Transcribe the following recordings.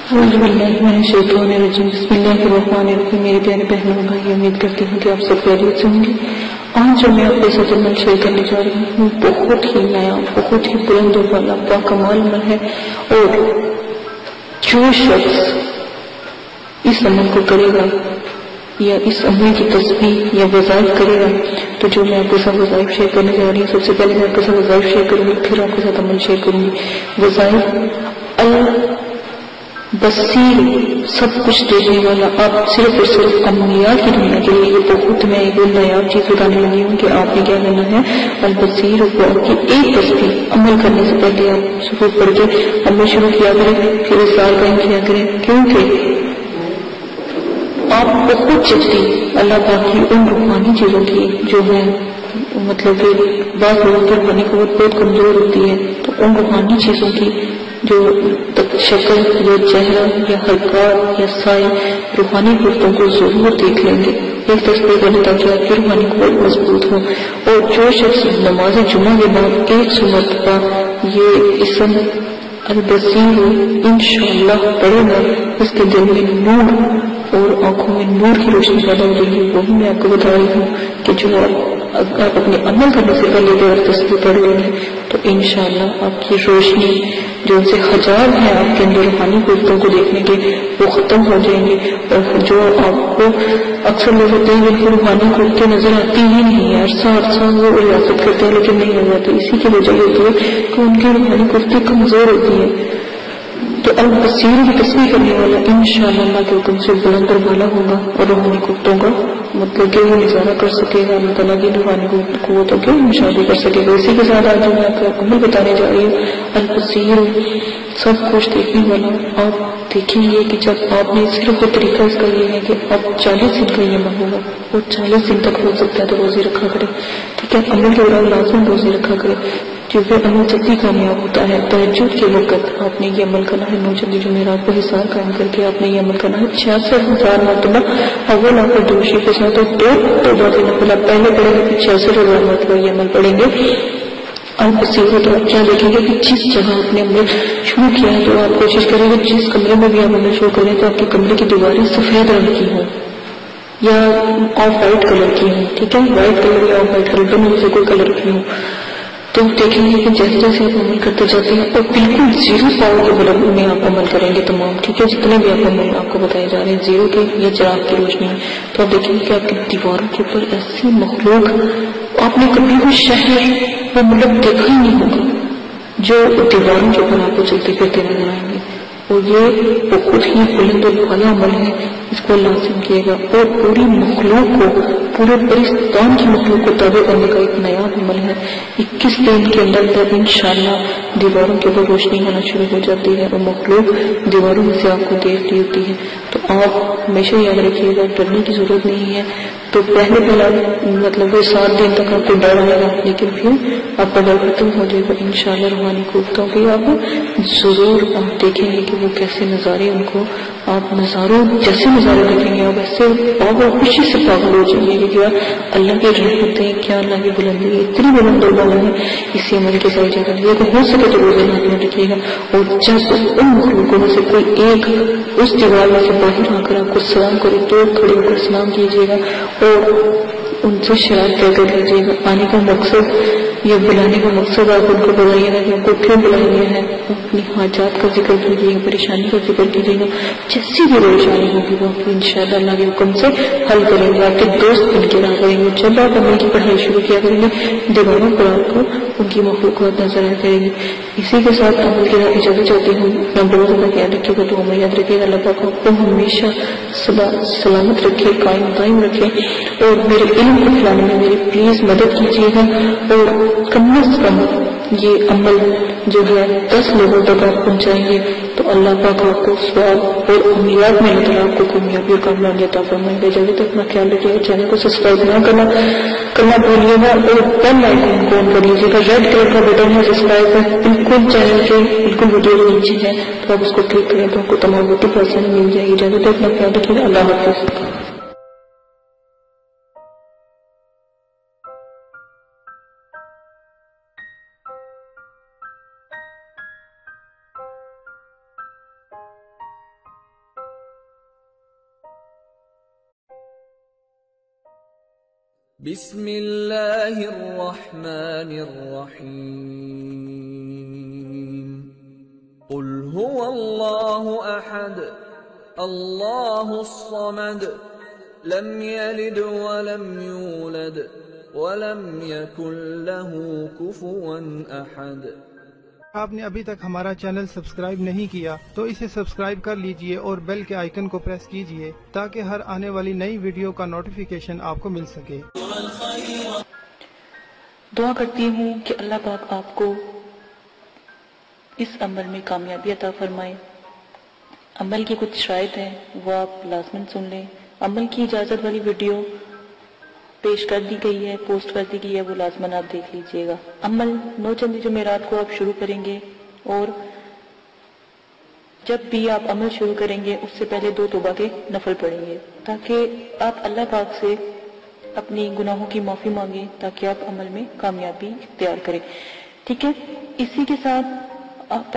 اعوذ باللہ من الشیطان الرجیم بسم اللہ الرحمن الرحیم. میرے پیارے بہنوں اور بھائی، امید کرتی ہوں کہ آپ سب خیریت سے ہوں گے. آج جو میں آپ کے ساتھ عمل شیئر کرنے جا رہی ہوں بہت ہی نیا، بہت ہی بلند و بالا باکمال عمل ہے، اور جو شخص اس عمل کو کرے گا یا اس عمل کی تسبیح یا وظائف کرے گا، تو جو میں آپ کے ساتھ وظائف شیئر کرنے جا رہی ہوں، سب سے پہلے میں آپ کے ساتھ وظائف شیئر کروں گی، پھر آپ کے ساتھ عمل شیئر کروں گی. وظائف بصیر، سب کچھ دیکھنے والا، آپ صرف اور صرف انبیاء کی دنیا کے لیے یہ بہت میں ایک نایاب چیز بتانے لگی ہوں کہ آپ نے کیا کرنا ہے. البصیر کو آپ کی ایک تصویر عمل کرنے سے پہلے آپ صبح پڑھ کے عمل شروع کیا کریں، پھر اس سال قائم کیا کریں، کیونکہ آپ بہت جلدی اللہ پاک کی ان روحانی چیزوں کی جو ہے، مطلب کہ بعض لوگوں کی روحانی قوت بہت کمزور ہوتی ہے، تو ان روحانی چیزوں کی جو شکل یا چہرہ یا حرکات یا سائے روحانی قوتوں کو ضرور دیکھ لیں گے ایک تصویر کرنے، تاکہ آپ کی روحانی قوت مضبوط ہو. اور جو شخص نماز جمعہ کے بعد 100 مرتبہ یہ اسم البصیر انشاءاللہ پڑھے گا، اس کے دل میں نور اور آنکھوں میں نور کی روشنی پیدا ہو جائے گی. وہی میں آپ کو بتا رہی ہوں کہ جو آپ اپنے عمل کرنے سے پہلے اگر تصویر پڑھ لیں گے تو انشاءاللہ آپ کی روشنی جو ان سے حجاب ہے آپ کے اندر روحانی قوتوں کو دیکھنے کے، وہ ختم ہو جائیں گے. اور جو آپ کو اکثر لوگ ہوتے ہیں جن کو روحانی قوتیں نظر آتی ہی نہیں ہے، عرصہ وہ ریاست کرتے ہیں لیکن نہیں ہو جاتے، اسی کی وجہ یہ ہوتی ہے کہ ان کی روحانی قوتیں کمزور ہوتی ہیں. تو البصیر کی تصویر کرنے والا انشاءاللہ اللہ کے حکم سے بلند اور بالا ہوگا، اور روحانی قوتوں کا مطلب کہ وہ نظارہ کر سکے گا، اللہ تعالیٰ کی روحانی قوتوں کے مشاہدے کر سکے گا. اسی کے ساتھ آج میں آپ کو عمل بتانے جا رہی ہوں البصیر، سب کچھ دیکھنے والا. آپ دیکھیں گے کہ جب آپ نے صرف وہ طریقہ اس کا یہ ہے کہ اب 40 دن کا یہ عمل ہوگا، اور 40 دن تک ہو سکتا ہے تو روزے رکھا کرے، ٹھیک ہے. عمل کے دوران لازم روزے رکھا کرے، کیونکہ عمل جلدی کامیاب ہوتا ہے. تہجد کے وقت آپ نے یہ عمل کرنا ہے، 9 جمعرات کو حصار قائم کر کے آپ نے یہ عمل کرنا ہے 66,000 مرتبہ اول آپ دوشی کے ساتھ، اور 2 اکتوبر کے نفل آپ پہلے پڑھیں گے، پھر 66,000 مرتبہ یہ عمل پڑھیں گے. آپ بصیر تو آپ کیا دیکھیں گے کہ جس جگہ آپ نے عمل شروع کیا ہے تو آپ کوشش کریں گے جس کمرے میں بھی آپ عمل شروع کریں تو آپ کے کمرے کی دیواریں سفید رنگ کی ہوں یا آف وائٹ کلر کی ہوں، ٹھیک ہے، وائٹ کلر یا آف وائٹ کلر دونوں میں سے کوئی کلر کی ہوں. تو دیکھیں گے کہ جیسے جیسے آپ عمل کرتے جاتے ہیں اور بالکل 0 پاور کے بلب میں آپ عمل کریں گے تمام، ٹھیک ہے، جتنے بھی آپ عمل آپ کو بتائے جا رہے ہیں 0 کے یا چراغ کی روشنی میں، تو آپ دیکھیں گے کہ آپ کی دیواروں کے اوپر ایسی مخلوق آپ نے کبھی بھی شہر وہ ملک دیکھا ہی نہیں ہوگا جو دیواروں کے اوپر آپ کو چلتے پھرتے نظر آئیں گے. اور یہ بہت ہی بلند اور بالا عمل ہے، اس کو لازم کیے گا. اور پوری مخلوق کو، پورے پاکستان کی مخلوق کو تابع کرنے کا ایک نیا عمل ہے. 21 دن کے اندر انشاءاللہ دیواروں کے اوپر روشنی ہونا شروع ہو جاتی ہے اور مخلوق دیواروں میں سے آپ کو دیکھ رہی ہوتی ہے. تو آپ ہمیشہ یاد رکھیے گا، ڈرنے کی ضرورت نہیں ہے. تو پہلا مطلب وہ 7 دن تک آپ کو ڈر آئے گا، لیکن پھر آپ کا ڈر ختم ہو جائے گا انشاءاللہ. روحانی قوتوں کی آپ ضرور آپ دیکھیں گے کہ وہ کیسے نظارے، ان کو آپ نظاروں جیسے نظارے دیکھیں گے آپ ایسے آپ خوشی سے پاگل ہو جائیں گے کہ کیا اللہ کی رحمتیں، کیا اللہ کی بلندی اتنی بلند اور بالا ہے. اسی عمل کے ساتھ اجازت دیا کہ ہو سکے تو روزے ہاتھ میں رکھیے گا. اور جب ان مخلوقوں میں سے کوئی ایک اس دیوار میں سے باہر آ کر آپ کو سلام کرے تو کھڑے ہو کر سلام کیجیے گا اور ان سے شراب طے کر لیجیے گا. آنے کا مقصد یا بلانے کا مقصد آپ ان کو بتائیے گا کہ آپ کو کیوں بلایا گیا ہے. اپنی حاجات کا ذکر کیجیے گا، پریشانی کا ذکر کیجیے گا، جیسی بھی پریشانی ہوگی وہ آپ انشاءاللہ اللہ کے حکم سے حل کریں گے. آپ کے دوست بن کے رہا کریں گے. جب آپ عمل کی پڑھائی شروع کیا کریں گے دیواروں پر آپ کو ان کی مخلوقات نظر آیا کریں گی. اسی کے ساتھ عمل کی اجازت چاہتی ہوں. بہت زیادہ خیال رکھیے گا تو ہمیں یاد رکھیے گا اللہ پاک آپ کو ہمیشہ سلامت رکھے، قائم رکھے. اور میرے علم کو پھیلانے میں میری پلیز مدد کیجیے گا. اور کم از کم یہ عمل جو ہے 10 لوگوں تک آپ پہنچائیں گے تو اللہ پاک آپ کو ثواب اور امیات میں اللہ تعالیٰ آپ کو کامیابی اور کامیابی عطا فرمائے گا. جب تک اپنا خیال رکھیے گا. چینل کو سبسکرائب نہ کرنا بھولیے گا اور بیل آئیکن کو آن کر لیجیے گا. ریڈ کلر کا بٹن ہے سبسکرائب کا، بالکل چینل کے بالکل ویڈیو کے نیچے ہے، تو آپ اس کو کلک کریں تو آپ کو تمام نوٹیفیکیشن مل جائے گی. جب تک اپنا خیال رکھیے گا. اللہ حافظ. بسم اللہ الرحمن الرحیم قل هو اللہ احد اللہ الصمد لم یلد ولم یولد ولم یکن له کفوا احد۔ آپ نے ابھی تک ہمارا چینل سبسکرائب نہیں کیا تو اسے سبسکرائب کر لیجئے اور بیل کے آئیکن کو پریس کیجئے تاکہ ہر آنے والی نئی ویڈیو کا نوٹیفیکیشن آپ کو مل سکے۔ دعا کرتی ہوں کہ اللہ پاک آپ کو اس عمل میں کامیابی عطا فرمائے۔ عمل کی کچھ شرائط ہیں وہ آپ لازماً سن لیں۔ عمل کی اجازت والی ویڈیو پیش کر دی گئی ہے، پوسٹ کر دی گئی ہے، وہ لازماً آپ دیکھ لیجئے گا۔ عمل 9 چندی جمعرات کو آپ شروع کریں گے، اور جب بھی آپ عمل شروع کریں گے اس سے پہلے 2 توبہ کے نفل پڑھیں گے تاکہ آپ اللہ پاک سے اپنی گناہوں کی معافی مانگیں تاکہ آپ عمل میں کامیابی اختیار کریں، ٹھیک ہے۔ اسی کے ساتھ آپ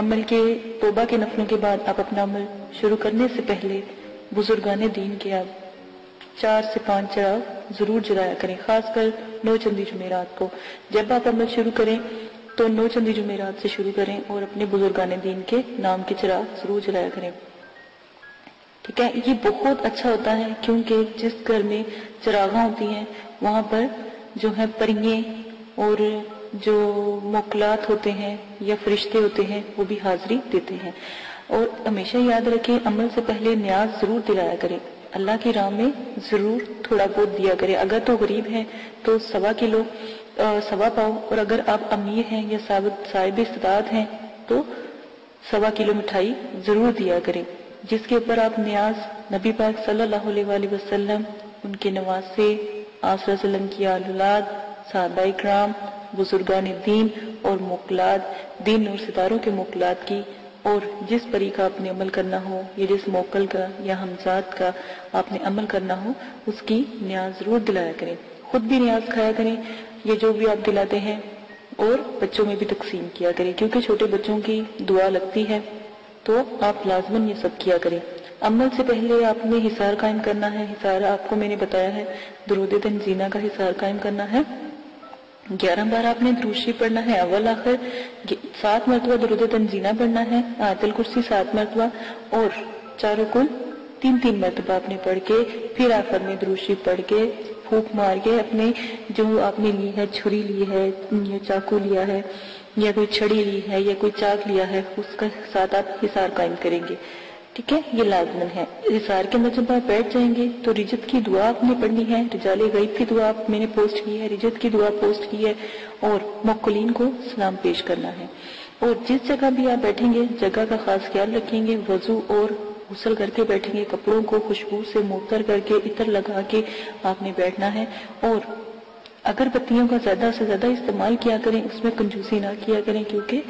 عمل کے توبہ کے نفلوں کے بعد آپ اپنا عمل شروع کرنے سے پہلے بزرگان دین کے آپ 4 سے 5 چراغ ضرور جلایا کریں، خاص کر 9 چندی جمعرات کو۔ جب آپ عمل شروع کریں تو 9 چندی جمعرات سے شروع کریں اور اپنے بزرگان دین کے نام کے چراغ ضرور جلایا کریں، ٹھیک ہے۔ یہ بہت اچھا ہوتا ہے کیونکہ جس گھر میں چراغاں ہوتی ہیں وہاں پر جو ہے پریے اور جو موکلات ہوتے ہیں یا فرشتے ہوتے ہیں وہ بھی حاضری دیتے ہیں۔ اور ہمیشہ یاد رکھیں عمل سے پہلے نیاز ضرور دلایا کریں، اللہ کی راہ میں ضرور تھوڑا بہت دیا کریں۔ اگر تو غریب ہیں تو 1.25 کلو سوا پاؤ، اور اگر آپ امیر ہیں یا صاحب استطاعت ہیں تو 1.25 کلو مٹھائی ضرور دیا کریں، جس کے اوپر آپ نیاز نبی پاک صلی اللہ علیہ وآلہ وسلم، ان کے نواسے، آپ صلی اللہ علیہ وسلم کی اولاد، صحابہ اکرام، بزرگان دین اور موکلات، دین اور ستاروں کے موکلات کی، اور جس پری کا آپ نے عمل کرنا ہو یا جس موکل کا یا ہمزاد کا آپ نے عمل کرنا ہو اس کی نیاز ضرور دلایا کریں۔ خود بھی نیاز کھایا کریں، یہ جو بھی آپ دلاتے ہیں، اور بچوں میں بھی تقسیم کیا کریں کیونکہ چھوٹے بچوں کی دعا لگتی ہے، تو آپ لازماً یہ سب کیا کریں۔ عمل سے پہلے آپ نے حصار قائم کرنا ہے۔ حصار آپ کو میں نے بتایا ہے، درود تنزینہ کا حصار قائم کرنا ہے۔ 11 بار آپ نے درود شریف پڑھنا ہے، اول آخر 7 مرتبہ درود تنزینہ پڑھنا ہے، آیت الکرسی 7 مرتبہ، اور چاروں کل 3 مرتبہ آپ نے پڑھ کے پھر آخر میں درود شریف پڑھ کے پھونک مار کے اپنے جو آپ نے لی ہے، چھری لی ہے یا چاقو لیا ہے یا کوئی چھڑی لی ہے یا کوئی چاک لیا ہے، اس کا ساتھ آپ حصار قائم کریں گے، ٹھیک ہے۔ یہ لازمن ہے۔ حصار کے اندر جب آپ بیٹھ جائیں گے تو رجت کی دعا آپ نے پڑھنی ہے، رجال غیب کی دعا میں نے پوسٹ کی ہے، رجت کی دعا پوسٹ کی ہے، اور موکلین کو سلام پیش کرنا ہے۔ اور جس جگہ بھی آپ بیٹھیں گے جگہ کا خاص خیال رکھیں گے، وضو اور غسل کر کے بیٹھیں گے، کپڑوں کو خوشبو سے معطر کر کے عطر لگا کے آپ نے بیٹھنا ہے، اور اگر بتیوں کا زیادہ سے زیادہ استعمال کیا کریں، اس میں کنجوسی نہ کیا کریں کیونکہ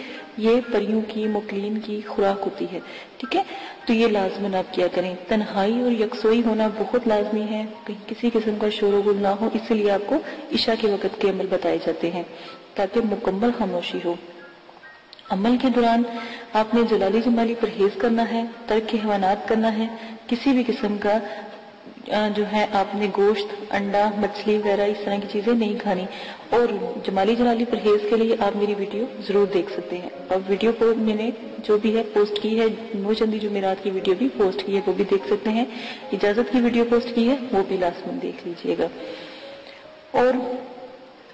یہ پریوں کی موکلین کی خوراک ہوتی ہے، ٹھیک ہے۔ تو یہ لازماً آپ کیا کریں۔ تنہائی اور یکسوئی ہونا بہت لازمی ہے، کہیں کسی قسم کا شور و غل نہ ہو، اس لیے آپ کو عشاء کے وقت کے عمل بتائے جاتے ہیں تاکہ مکمل خاموشی ہو۔ عمل کے دوران آپ نے جلالی جمالی پرہیز کرنا ہے، ترک حیوانات کرنا ہے، کسی بھی قسم کا جو ہے آپ نے گوشت، انڈا، مچھلی وغیرہ اس طرح کی چیزیں نہیں کھانی، اور جمالی جلالی پرہیز کے لیے آپ میری ویڈیو ضرور دیکھ سکتے ہیں، اور ویڈیو کو میں نے جو بھی ہے پوسٹ کی ہے، 9 چندی جمعرات کی ویڈیو بھی پوسٹ کی ہے، وہ بھی دیکھ سکتے ہیں، اجازت کی ویڈیو پوسٹ کی ہے وہ بھی لازماً دیکھ لیجئے گا۔ اور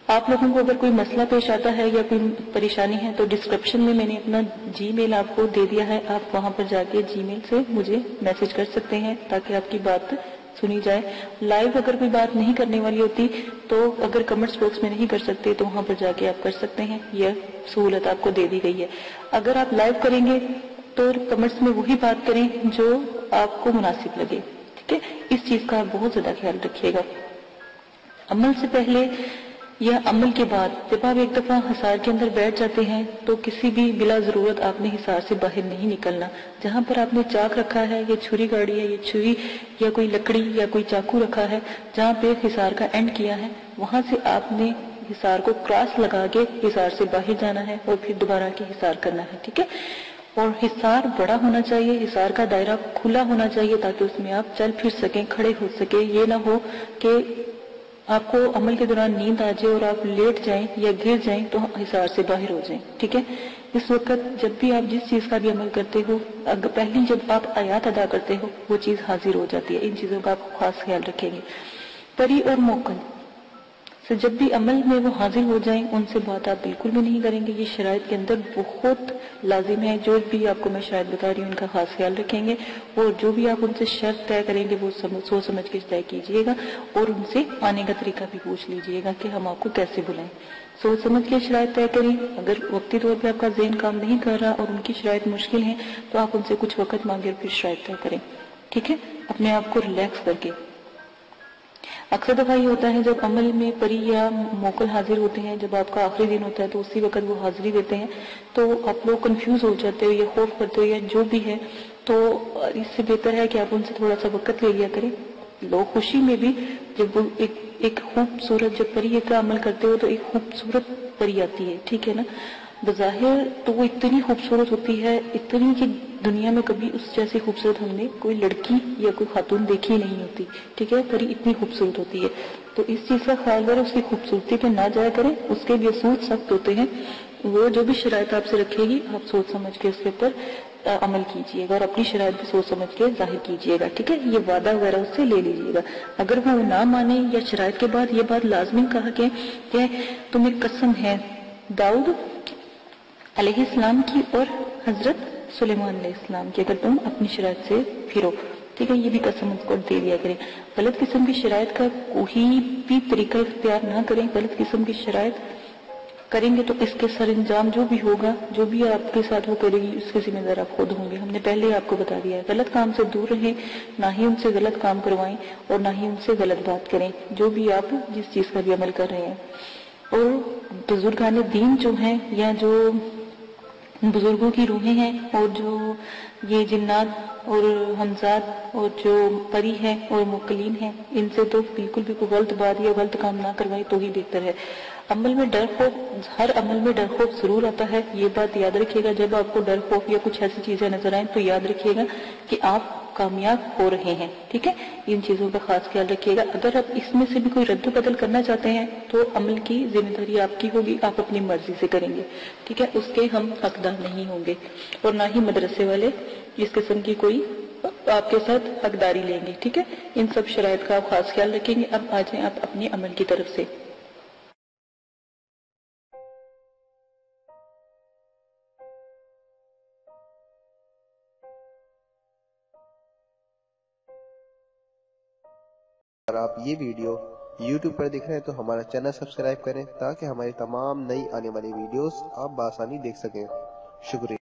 آپ لوگوں کو اگر کوئی مسئلہ پیش آتا ہے یا کوئی پریشانی ہے تو ڈسکرپشن میں نے اپنا جی میل آپ کو دے دیا ہے، آپ وہاں پر جا کے جی میل سے مجھے میسج کر سکتے ہیں تاکہ آپ کی بات سنی جائے۔ لائیو اگر کوئی بات نہیں کرنے والی ہوتی تو اگر کمنٹس باکس میں نہیں کر سکتے تو وہاں پر جا کے آپ کر سکتے ہیں، یہ سہولت آپ کو دے دی گئی ہے۔ اگر آپ لائیو کریں گے تو کمنٹس میں وہی بات کریں جو آپ کو مناسب لگے، ٹھیک ہے۔ اس چیز کا آپ بہت زیادہ خیال رکھیے گا۔ عمل سے پہلے یا عمل کے بعد جب آپ ایک دفعہ حصار کے اندر بیٹھ جاتے ہیں تو کسی بھی بلا ضرورت آپ نے حصار سے باہر نہیں نکلنا۔ جہاں پر آپ نے چاک رکھا ہے یا چھری گاڑی ہے یا چھری یا کوئی لکڑی یا کوئی چاقو رکھا ہے، جہاں پہ حصار کا اینڈ کیا ہے وہاں سے آپ نے حصار کو کراس لگا کے حصار سے باہر جانا ہے اور پھر دوبارہ کے حصار کرنا ہے، ٹھیک ہے۔ اور حصار بڑا ہونا چاہیے، حصار کا دائرہ کھلا ہونا چاہیے تاکہ اس میں آپ چل پھر سکیں، کھڑے ہو سکیں. یہ نہ ہو کہ آپ کو عمل کے دوران نیند آ جائے اور آپ لیٹ جائیں یا گر جائیں تو حصار سے باہر ہو جائیں. ٹھیک ہے، اس وقت جب بھی آپ جس چیز کا بھی عمل کرتے ہو، پہلی جب آپ آیات ادا کرتے ہو وہ چیز حاضر ہو جاتی ہے. ان چیزوں کا آپ خاص خیال رکھیں گے. پری اور موکل سے جب بھی عمل میں وہ حاضر ہو جائیں ان سے بات آپ بالکل بھی نہیں کریں گے. یہ شرائط کے اندر بہت لازم ہے. جو بھی آپ کو میں شرائط بتا رہی ہوں ان کا خاص خیال رکھیں گے، اور جو بھی آپ ان سے شرط طے کریں گے وہ سوچ سمجھ کے طے کیجئے گا، اور ان سے آنے کا طریقہ بھی پوچھ لیجئے گا کہ ہم آپ کو کیسے بلائیں. سوچ سمجھ کے شرائط طے کریں. اگر وقتی طور پہ آپ کا ذہن کام نہیں کر رہا اور ان کی شرائط مشکل ہیں تو آپ ان سے کچھ وقت مانگے اور پھر شرائط طے کریں. ٹھیک ہے، اپنے آپ کو ریلیکس کر کے. اکثر دفعہ یہ ہوتا ہے جب عمل میں پری یا موکل حاضر ہوتے ہیں، جب آپ کا آخری دن ہوتا ہے تو اسی وقت وہ حاضری دیتے ہیں تو آپ لوگ کنفیوز ہو جاتے ہو یا خوف کرتے ہو یا جو بھی ہے. تو اس سے بہتر ہے کہ آپ ان سے تھوڑا سا وقت لے لیا کریں. لوگ خوشی میں بھی جب وہ ایک خوبصورت جب پری کا عمل کرتے ہو تو ایک خوبصورت پری آتی ہے. ٹھیک ہے نا، بظاہر تو وہ اتنی خوبصورت ہوتی ہے، اتنی کہ دنیا میں کبھی اس جیسی خوبصورت ہم نے کوئی لڑکی یا کوئی خاتون دیکھی نہیں ہوتی. ٹھیک ہے، پری اتنی خوبصورت ہوتی ہے. تو اس چیز کا خیال کریں، اس کی خوبصورتی پہ نہ جایا کریں. اس کے بھی اصول سخت ہوتے ہیں. وہ جو بھی شرائط آپ سے رکھے گی آپ سوچ سمجھ کے اس کے اوپر عمل کیجئے گا اور اپنی شرائط بھی سوچ سمجھ کے ظاہر کیجئے گا. ٹھیک ہے، یہ وعدہ وغیرہ اس سے لے لیجئے گا. اگر وہ نہ مانے یا شرائط کے بعد یہ بات لازمی کہا کہ تمہیں قسم ہے داؤد علیہ السلام کی اور حضرت سلیمان علیہ السلام کی، اگر تم اپنی شرائط سے پھرو. ٹھیک ہے، یہ بھی قسم اس کو دے دیا کریں. غلط قسم کی شرائط کا کوئی بھی طریقہ اختیار نہ کریں. غلط قسم کی شرائط کریں گے تو اس کے سر انجام جو بھی ہوگا، جو بھی آپ کے ساتھ وہ کرے گی اس کے ذمہ دار آپ خود ہوں گے. ہم نے پہلے آپ کو بتا دیا ہے. غلط کام سے دور رہیں، نہ ہی ان سے غلط کام کروائیں اور نہ ہی ان سے غلط بات کریں جو بھی آپ جس چیز کا بھی عمل کر رہے ہیں. اور بزرگان دین جو ہیں یا جو بزرگوں کی روحیں ہیں اور جو یہ جنات اور حمزات اور جو پری ہیں اور موکلین ہیں، ان سے تو بالکل بھی کوئی غلط بات یا غلط کام نہ کروائیں تو ہی بہتر ہے. عمل میں ڈر خوف، ہر عمل میں ڈر خوف ضرور آتا ہے. یہ بات یاد رکھیے گا. جب آپ کو ڈر خوف یا کچھ ایسی چیزیں نظر آئیں تو یاد رکھیے گا کہ آپ کامیاب ہو رہے ہیں. ٹھیک ہے، ان چیزوں کا خاص خیال رکھیے گا. اگر آپ اس میں سے بھی کوئی رد و بدل کرنا چاہتے ہیں تو عمل کی ذمہ داری آپ کی ہوگی، آپ اپنی مرضی سے کریں گے. ٹھیک ہے، اس کے ہم حقدار نہیں ہوں گے اور نہ ہی مدرسے والے اس قسم کی کوئی آپ کے ساتھ حقداری لیں گے. ٹھیک ہے، ان سب شرائط کا آپ خاص خیال رکھیں گے. اب آ جائیں آپ اپنے عمل کی طرف سے. اگر آپ یہ ویڈیو YouTube پر دیکھ رہے ہیں تو ہمارا چینل سبسکرائب کریں تاکہ ہماری تمام نئی آنے والی ویڈیوز آپ بآسانی دیکھ سکیں. شکریہ.